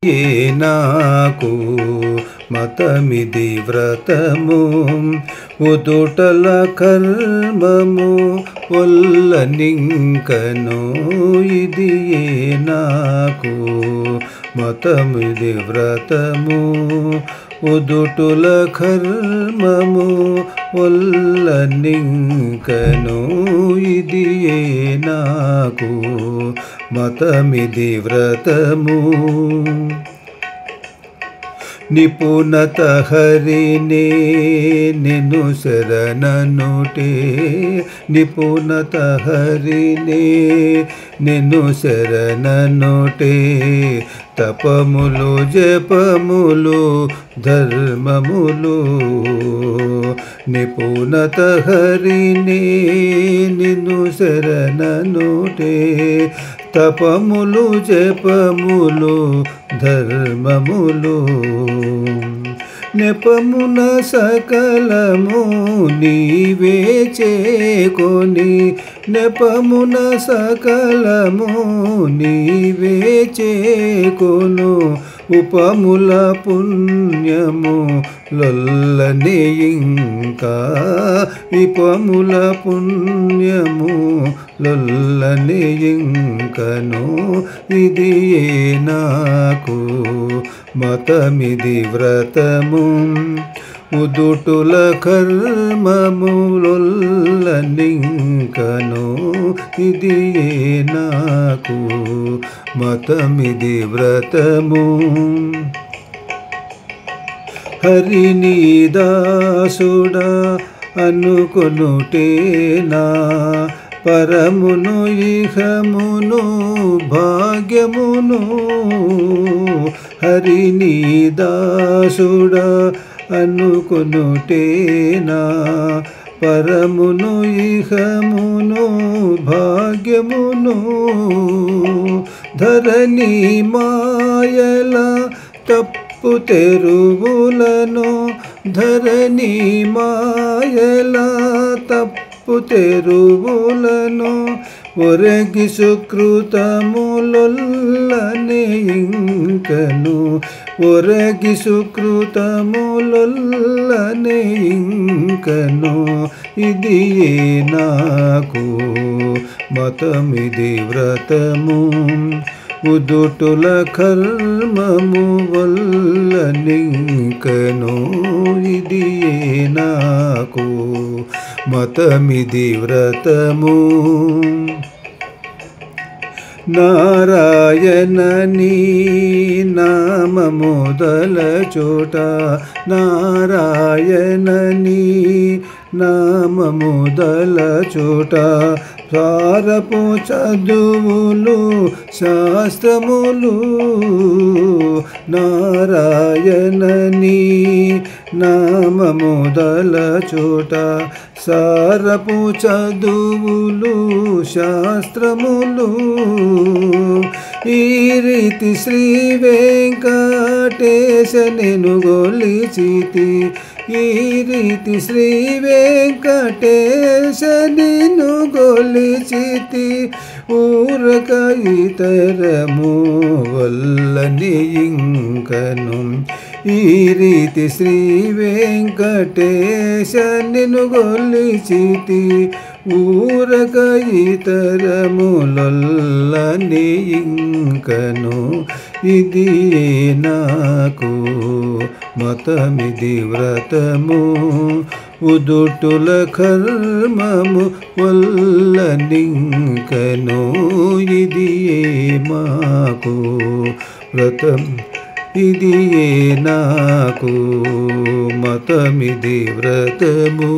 ఏ నాకు మతమిది వ్రతము ఉదుటల కర్మము వల్లనింకను ఇది ఏ నాకు మతమిది వ్రతము ఉదుటుల కర్మము వల్లనింకను ఇది ఏ నాకు మతమిది వ్రతము నిపుణత హరినే నిను శరణనుటే నిపుణత హరినే నిను శరణనుటే తపములు జపములు ధర్మములు నిపుణత హరినే నిను శరణనుటే తపములు జపములు ధర్మములు నెపమున సకలము నీవే చేకొని నెపమున సకలము నీవే చేకొను ఉపముల పుణ్యము లొల్లని ఇంకా విపముల పుణ్యము లొల్లని ఇంకను ఇది ఏ నాకు మతమిది వ్రతము ఉదుటుల కర్మము లొల్లనింకను ఇది ఏ నాకు మతమిది వ్రతము హరిని దాసుడా అనుకొనుటేనా పరమును ఇహమును భాగ్యమును హరిని దాసుడా అనుకొనుటేనా పరమును ఇహమును భాగ్యమును ధరణి మాయల తప్పు తెరువులను ధరణి మాయల తప్పు తెరువులను ఒరగి సుకృతములొల్లని ఇంకను ఒరగి సుకృతములొల్లని ఇంకను ఇది ఏ నాకు మతమిది వ్రతము ఉదుటుల కర్మము వల్లనింకను ఇది ఏ నాకు మతమిది వ్రతము నారాయణని నామముదల చోట నారాయణని నామముదల చోట సారపు చదువులు శాస్త్రములు నారాయణని నామముదల చోట సారపు చదువులు శాస్త్రములు ఈ రీతి శ్రీ వెంకటేశ నేను గొలిచితి ఈ రీతి శ్రీ వెంకటేశ నిన్ను గొలిచితి ఊరక ఇతరము వల్లని ఇంకను ఈ రీతి శ్రీ వెంకటేశ నిన్ను గొలిచితి ఊరక ఇతరములొల్లని ఇంకను ఇది నాకు మతమిది వ్రతము ఉదుటుల కర్మము వల్లనింకను ఇది మాకు వ్రతం ఇది నాకు మతమిది వ్రతము